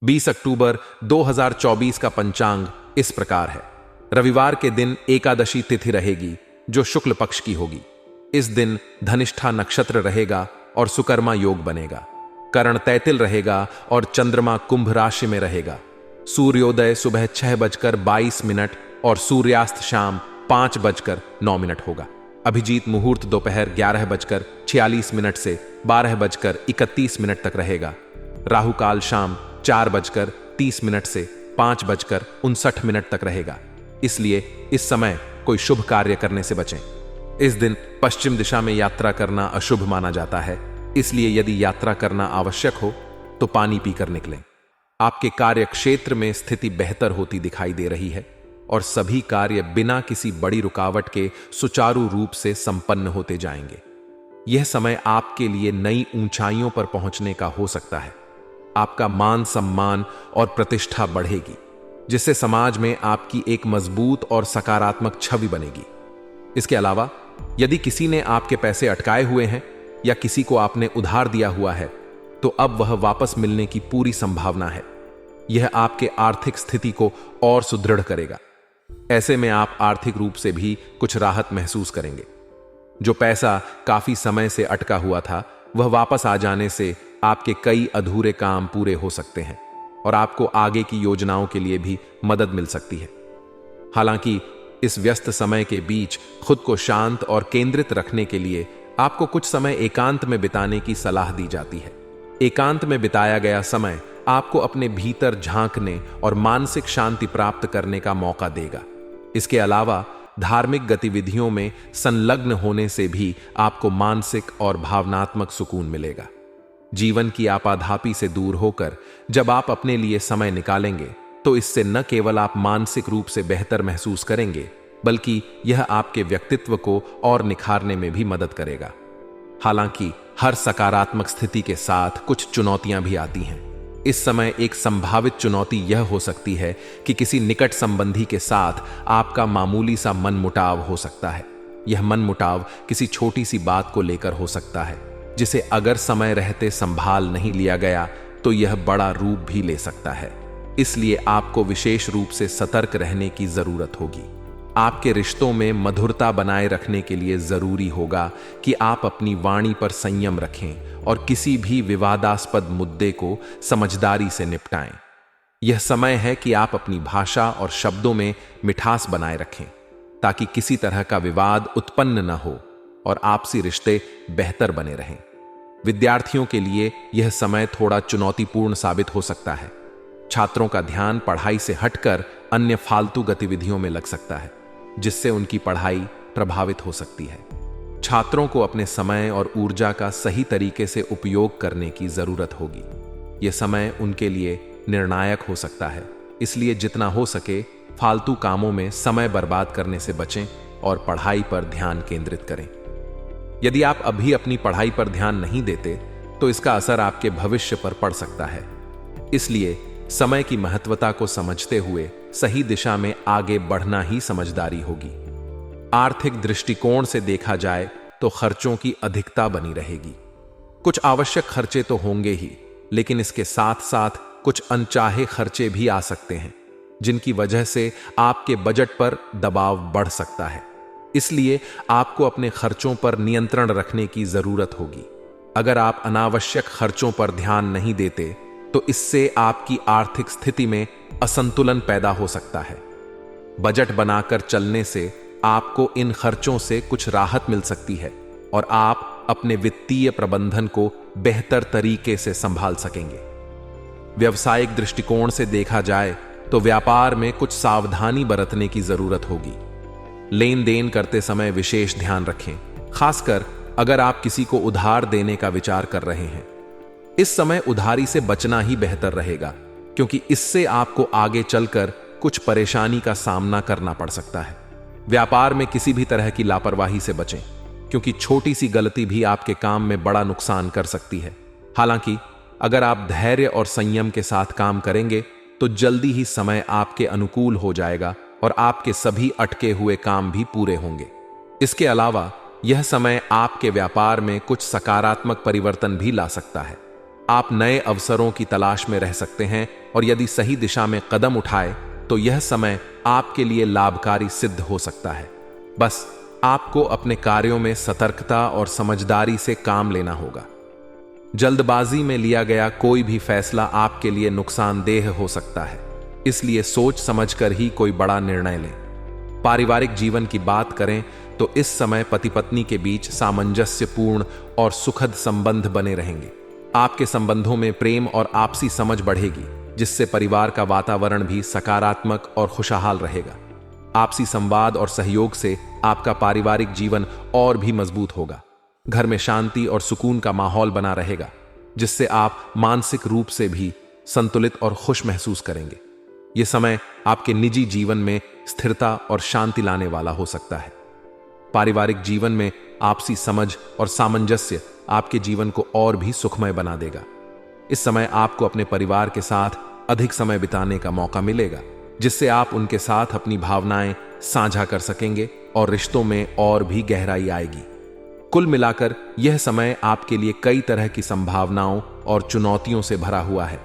20 अक्टूबर 2024 का पंचांग इस प्रकार है। रविवार के दिन एकादशी तिथि रहेगी जो शुक्ल पक्ष की होगी। इस दिन धनिष्ठा नक्षत्र रहेगा और सुकर्मा योग बनेगा। करण तैतिल रहेगा और चंद्रमा कुंभ राशि में रहेगा। सूर्योदय सुबह 6:22 और सूर्यास्त शाम 5:09 होगा। अभिजीत मुहूर्त दोपहर 11:46 से 12:31 तक रहेगा। राहु काल शाम 4:30 से 5:59 तक रहेगा। इसलिए इस समय कोई शुभ कार्य करने से बचें। इस दिन पश्चिम दिशा में यात्रा करना अशुभ माना जाता है, इसलिए यदि यात्रा करना आवश्यक हो तो पानी पीकर निकलें। आपके कार्य क्षेत्र में स्थिति बेहतर होती दिखाई दे रही है और सभी कार्य बिना किसी बड़ी रुकावट के सुचारू रूप से संपन्न होते जाएंगे। यह समय आपके लिए नई ऊंचाइयों पर पहुंचने का हो सकता है। आपका मान सम्मान और प्रतिष्ठा बढ़ेगी, जिससे समाज में आपकी एक मजबूत और सकारात्मक छवि बनेगी। इसके अलावा यदि किसी ने आपके पैसे अटकाए हुए हैं या किसी को आपने उधार दिया हुआ है तो अब वह वापस मिलने की पूरी संभावना है। यह आपके आर्थिक स्थिति को और सुदृढ़ करेगा। ऐसे में आप आर्थिक रूप से भी कुछ राहत महसूस करेंगे। जो पैसा काफी समय से अटका हुआ था वह वापस आ जाने से आपके कई अधूरे काम पूरे हो सकते हैं और आपको आगे की योजनाओं के लिए भी मदद मिल सकती है। हालांकि इस व्यस्त समय के बीच खुद को शांत और केंद्रित रखने के लिए आपको कुछ समय एकांत में बिताने की सलाह दी जाती है। एकांत में बिताया गया समय आपको अपने भीतर झांकने और मानसिक शांति प्राप्त करने का मौका देगा। इसके अलावा धार्मिक गतिविधियों में संलग्न होने से भी आपको मानसिक और भावनात्मक सुकून मिलेगा। जीवन की आपाधापी से दूर होकर जब आप अपने लिए समय निकालेंगे तो इससे न केवल आप मानसिक रूप से बेहतर महसूस करेंगे, बल्कि यह आपके व्यक्तित्व को और निखारने में भी मदद करेगा। हालांकि हर सकारात्मक स्थिति के साथ कुछ चुनौतियां भी आती हैं। इस समय एक संभावित चुनौती यह हो सकती है कि किसी निकट संबंधी के साथ आपका मामूली सा मनमुटाव हो सकता है। यह मनमुटाव किसी छोटी सी बात को लेकर हो सकता है, जिसे अगर समय रहते संभाल नहीं लिया गया तो यह बड़ा रूप भी ले सकता है। इसलिए आपको विशेष रूप से सतर्क रहने की जरूरत होगी। आपके रिश्तों में मधुरता बनाए रखने के लिए जरूरी होगा कि आप अपनी वाणी पर संयम रखें और किसी भी विवादास्पद मुद्दे को समझदारी से निपटाएं। यह समय है कि आप अपनी भाषा और शब्दों में मिठास बनाए रखें ताकि किसी तरह का विवाद उत्पन्न न हो और आपसी रिश्ते बेहतर बने रहें। विद्यार्थियों के लिए यह समय थोड़ा चुनौतीपूर्ण साबित हो सकता है। छात्रों का ध्यान पढ़ाई से हटकर अन्य फालतू गतिविधियों में लग सकता है, जिससे उनकी पढ़ाई प्रभावित हो सकती है। छात्रों को अपने समय और ऊर्जा का सही तरीके से उपयोग करने की जरूरत होगी। यह समय उनके लिए निर्णायक हो सकता है, इसलिए जितना हो सके फालतू कामों में समय बर्बाद करने से बचें और पढ़ाई पर ध्यान केंद्रित करें। यदि आप अभी अपनी पढ़ाई पर ध्यान नहीं देते तो इसका असर आपके भविष्य पर पड़ सकता है। इसलिए समय की महत्वता को समझते हुए सही दिशा में आगे बढ़ना ही समझदारी होगी। आर्थिक दृष्टिकोण से देखा जाए तो खर्चों की अधिकता बनी रहेगी। कुछ आवश्यक खर्चे तो होंगे ही, लेकिन इसके साथ साथ कुछ अनचाहे खर्चे भी आ सकते हैं, जिनकी वजह से आपके बजट पर दबाव बढ़ सकता है। इसलिए आपको अपने खर्चों पर नियंत्रण रखने की जरूरत होगी। अगर आप अनावश्यक खर्चों पर ध्यान नहीं देते तो इससे आपकी आर्थिक स्थिति में असंतुलन पैदा हो सकता है। बजट बनाकर चलने से आपको इन खर्चों से कुछ राहत मिल सकती है और आप अपने वित्तीय प्रबंधन को बेहतर तरीके से संभाल सकेंगे। व्यावसायिक दृष्टिकोण से देखा जाए तो व्यापार में कुछ सावधानी बरतने की जरूरत होगी। लेन देन करते समय विशेष ध्यान रखें, खासकर अगर आप किसी को उधार देने का विचार कर रहे हैं। इस समय उधारी से बचना ही बेहतर रहेगा, क्योंकि इससे आपको आगे चलकर कुछ परेशानी का सामना करना पड़ सकता है। व्यापार में किसी भी तरह की लापरवाही से बचें, क्योंकि छोटी सी गलती भी आपके काम में बड़ा नुकसान कर सकती है। हालांकि अगर आप धैर्य और संयम के साथ काम करेंगे तो जल्दी ही समय आपके अनुकूल हो जाएगा और आपके सभी अटके हुए काम भी पूरे होंगे। इसके अलावा यह समय आपके व्यापार में कुछ सकारात्मक परिवर्तन भी ला सकता है। आप नए अवसरों की तलाश में रह सकते हैं और यदि सही दिशा में कदम उठाए तो यह समय आपके लिए लाभकारी सिद्ध हो सकता है। बस आपको अपने कार्यों में सतर्कता और समझदारी से काम लेना होगा। जल्दबाजी में लिया गया कोई भी फैसला आपके लिए नुकसानदेह हो सकता है, इसलिए सोच समझकर ही कोई बड़ा निर्णय लें। पारिवारिक जीवन की बात करें तो इस समय पति पत्नी के बीच सामंजस्यपूर्ण और सुखद संबंध बने रहेंगे। आपके संबंधों में प्रेम और आपसी समझ बढ़ेगी, जिससे परिवार का वातावरण भी सकारात्मक और खुशहाल रहेगा। आपसी संवाद और सहयोग से आपका पारिवारिक जीवन और भी मजबूत होगा। घर में शांति और सुकून का माहौल बना रहेगा, जिससे आप मानसिक रूप से भी संतुलित और खुश महसूस करेंगे। यह समय आपके निजी जीवन में स्थिरता और शांति लाने वाला हो सकता है। पारिवारिक जीवन में आपसी समझ और सामंजस्य आपके जीवन को और भी सुखमय बना देगा। इस समय आपको अपने परिवार के साथ अधिक समय बिताने का मौका मिलेगा, जिससे आप उनके साथ अपनी भावनाएं साझा कर सकेंगे और रिश्तों में और भी गहराई आएगी। कुल मिलाकर यह समय आपके लिए कई तरह की संभावनाओं और चुनौतियों से भरा हुआ है।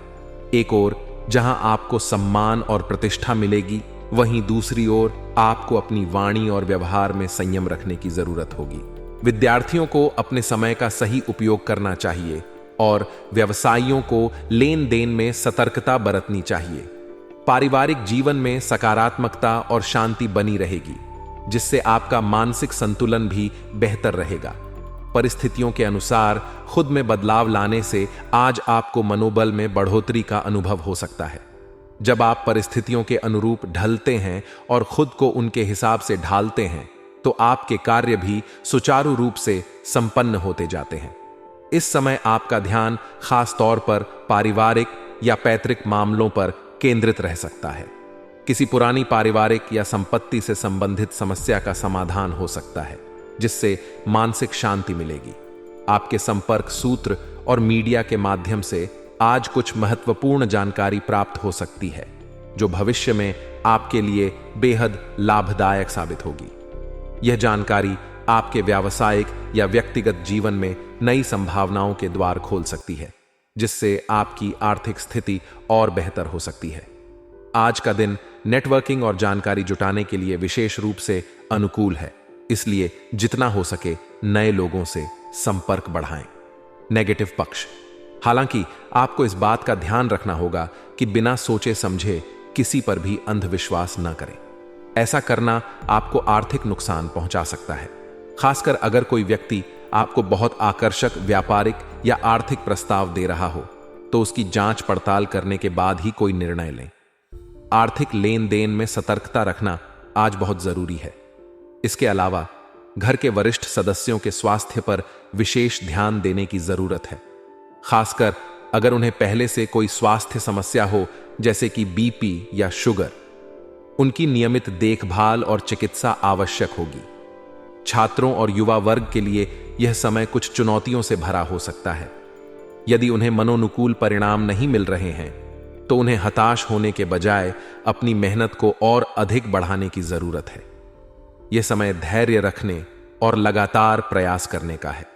एक ओर जहां आपको सम्मान और प्रतिष्ठा मिलेगी, वहीं दूसरी ओर आपको अपनी वाणी और व्यवहार में संयम रखने की जरूरत होगी। विद्यार्थियों को अपने समय का सही उपयोग करना चाहिए और व्यवसायियों को लेन देन में सतर्कता बरतनी चाहिए। पारिवारिक जीवन में सकारात्मकता और शांति बनी रहेगी, जिससे आपका मानसिक संतुलन भी बेहतर रहेगा। परिस्थितियों के अनुसार खुद में बदलाव लाने से आज आपको मनोबल में बढ़ोतरी का अनुभव हो सकता है। जब आप परिस्थितियों के अनुरूप ढलते हैं और खुद को उनके हिसाब से ढालते हैं, तो आपके कार्य भी सुचारू रूप से संपन्न होते जाते हैं। इस समय आपका ध्यान खास तौर पर पारिवारिक या पैतृक मामलों पर केंद्रित रह सकता है। किसी पुरानी पारिवारिक या संपत्ति से संबंधित समस्या का समाधान हो सकता है, जिससे मानसिक शांति मिलेगी। आपके संपर्क सूत्र और मीडिया के माध्यम से आज कुछ महत्वपूर्ण जानकारी प्राप्त हो सकती है, जो भविष्य में आपके लिए बेहद लाभदायक साबित होगी। यह जानकारी आपके व्यावसायिक या व्यक्तिगत जीवन में नई संभावनाओं के द्वार खोल सकती है, जिससे आपकी आर्थिक स्थिति और बेहतर हो सकती है। आज का दिन नेटवर्किंग और जानकारी जुटाने के लिए विशेष रूप से अनुकूल है, इसलिए जितना हो सके नए लोगों से संपर्क बढ़ाएं। नेगेटिव पक्ष: हालांकि आपको इस बात का ध्यान रखना होगा कि बिना सोचे समझे किसी पर भी अंधविश्वास न करें। ऐसा करना आपको आर्थिक नुकसान पहुंचा सकता है, खासकर अगर कोई व्यक्ति आपको बहुत आकर्षक व्यापारिक या आर्थिक प्रस्ताव दे रहा हो, तो उसकी जांच पड़ताल करने के बाद ही कोई निर्णय लें। आर्थिक लेन देन में सतर्कता रखना आज बहुत जरूरी है। इसके अलावा घर के वरिष्ठ सदस्यों के स्वास्थ्य पर विशेष ध्यान देने की जरूरत है, खासकर अगर उन्हें पहले से कोई स्वास्थ्य समस्या हो, जैसे कि बीपी या शुगर। उनकी नियमित देखभाल और चिकित्सा आवश्यक होगी। छात्रों और युवा वर्ग के लिए यह समय कुछ चुनौतियों से भरा हो सकता है। यदि उन्हें मनोनुकूल परिणाम नहीं मिल रहे हैं, तो उन्हें हताश होने के बजाय अपनी मेहनत को और अधिक बढ़ाने की जरूरत है। यह समय धैर्य रखने और लगातार प्रयास करने का है।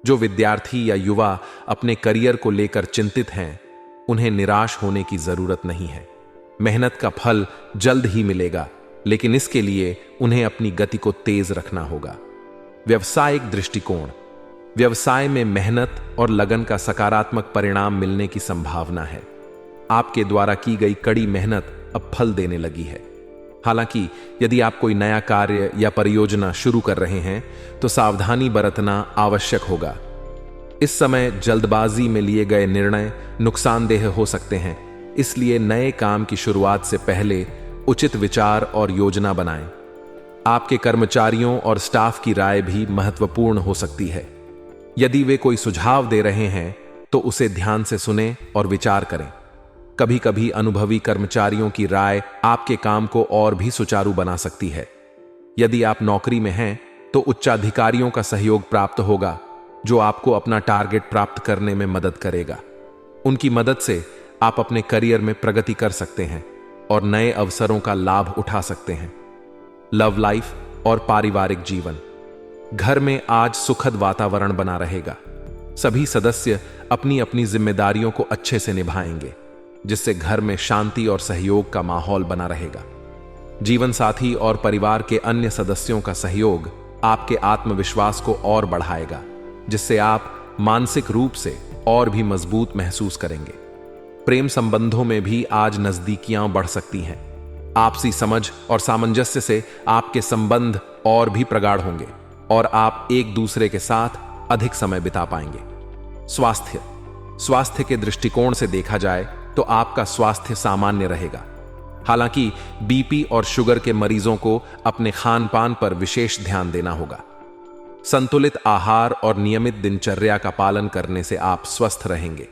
जो विद्यार्थी या युवा अपने करियर को लेकर चिंतित हैं, उन्हें निराश होने की जरूरत नहीं है। मेहनत का फल जल्द ही मिलेगा, लेकिन इसके लिए उन्हें अपनी गति को तेज रखना होगा। व्यवसायिक दृष्टिकोण: व्यवसाय में मेहनत और लगन का सकारात्मक परिणाम मिलने की संभावना है। आपके द्वारा की गई कड़ी मेहनत अब फल देने लगी है। हालांकि यदि आप कोई नया कार्य या परियोजना शुरू कर रहे हैं, तो सावधानी बरतना आवश्यक होगा। इस समय जल्दबाजी में लिए गए निर्णय नुकसानदेह हो सकते हैं, इसलिए नए काम की शुरुआत से पहले उचित विचार और योजना बनाएं। आपके कर्मचारियों और स्टाफ की राय भी महत्वपूर्ण हो सकती है। यदि वे कोई सुझाव दे रहे हैं, तो उसे ध्यान से सुनें और विचार करें। कभी कभी अनुभवी कर्मचारियों की राय आपके काम को और भी सुचारू बना सकती है। यदि आप नौकरी में हैं, तो उच्चाधिकारियों का सहयोग प्राप्त होगा, जो आपको अपना टारगेट प्राप्त करने में मदद करेगा। उनकी मदद से आप अपने करियर में प्रगति कर सकते हैं और नए अवसरों का लाभ उठा सकते हैं। लव लाइफ और पारिवारिक जीवन: घर में आज सुखद वातावरण बना रहेगा। सभी सदस्य अपनी अपनी जिम्मेदारियों को अच्छे से निभाएंगे, जिससे घर में शांति और सहयोग का माहौल बना रहेगा। जीवन साथी और परिवार के अन्य सदस्यों का सहयोग आपके आत्मविश्वास को और बढ़ाएगा, जिससे आप मानसिक रूप से और भी मजबूत महसूस करेंगे। प्रेम संबंधों में भी आज नजदीकियां बढ़ सकती हैं। आपसी समझ और सामंजस्य से आपके संबंध और भी प्रगाढ़ होंगे और आप एक दूसरे के साथ अधिक समय बिता पाएंगे। स्वास्थ्य के दृष्टिकोण से देखा जाए तो आपका स्वास्थ्य सामान्य रहेगा। हालांकि बीपी और शुगर के मरीजों को अपने खान पान पर विशेष ध्यान देना होगा। संतुलित आहार और नियमित दिनचर्या का पालन करने से आप स्वस्थ रहेंगे।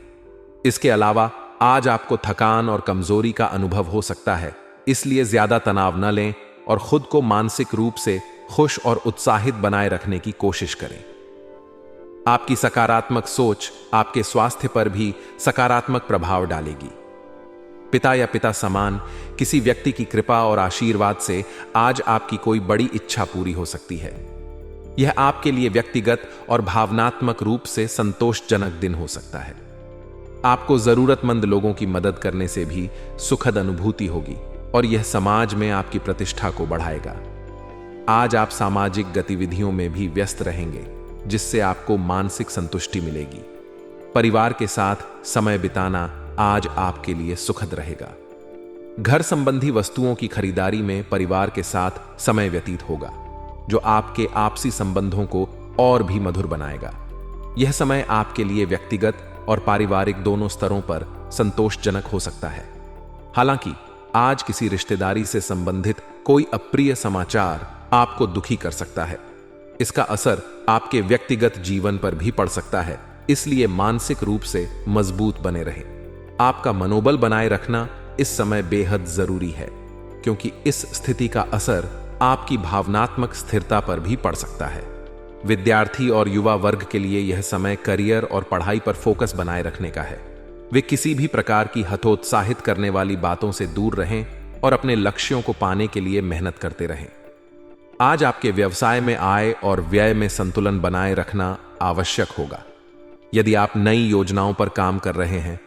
इसके अलावा आज आपको थकान और कमजोरी का अनुभव हो सकता है, इसलिए ज्यादा तनाव न लें और खुद को मानसिक रूप से खुश और उत्साहित बनाए रखने की कोशिश करें। आपकी सकारात्मक सोच आपके स्वास्थ्य पर भी सकारात्मक प्रभाव डालेगी। पिता या पिता समान किसी व्यक्ति की कृपा और आशीर्वाद से आज आपकी कोई बड़ी इच्छा पूरी हो सकती है। यह आपके लिए व्यक्तिगत और भावनात्मक रूप से संतोषजनक दिन हो सकता है। आपको जरूरतमंद लोगों की मदद करने से भी सुखद अनुभूति होगी और यह समाज में आपकी प्रतिष्ठा को बढ़ाएगा। आज आप सामाजिक गतिविधियों में भी व्यस्त रहेंगे, जिससे आपको मानसिक संतुष्टि मिलेगी। परिवार के साथ समय बिताना आज आपके लिए सुखद रहेगा। घर संबंधी वस्तुओं की खरीदारी में परिवार के साथ समय व्यतीत होगा, जो आपके आपसी संबंधों को और भी मधुर बनाएगा। यह समय आपके लिए व्यक्तिगत और पारिवारिक दोनों स्तरों पर संतोषजनक हो सकता है। हालांकि आज किसी रिश्तेदारी से संबंधित कोई अप्रिय समाचार आपको दुखी कर सकता है। इसका असर आपके व्यक्तिगत जीवन पर भी पड़ सकता है, इसलिए मानसिक रूप से मजबूत बने रहें। आपका मनोबल बनाए रखना इस समय बेहद जरूरी है, क्योंकि इस स्थिति का असर आपकी भावनात्मक स्थिरता पर भी पड़ सकता है। विद्यार्थी और युवा वर्ग के लिए यह समय करियर और पढ़ाई पर फोकस बनाए रखने का है। वे किसी भी प्रकार की हतोत्साहित करने वाली बातों से दूर रहें और अपने लक्ष्यों को पाने के लिए मेहनत करते रहें। आज आपके व्यवसाय में आय और व्यय में संतुलन बनाए रखना आवश्यक होगा। यदि आप नई योजनाओं पर काम कर रहे हैं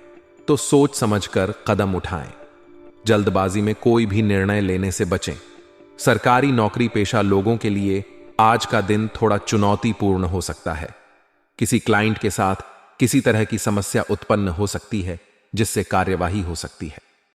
तो सोच समझकर कदम उठाएं। जल्दबाजी में कोई भी निर्णय लेने से बचें। सरकारी नौकरी पेशा लोगों के लिए आज का दिन थोड़ा चुनौतीपूर्ण हो सकता है। किसी क्लाइंट के साथ किसी तरह की समस्या उत्पन्न हो सकती है, जिससे कार्यवाही हो सकती है।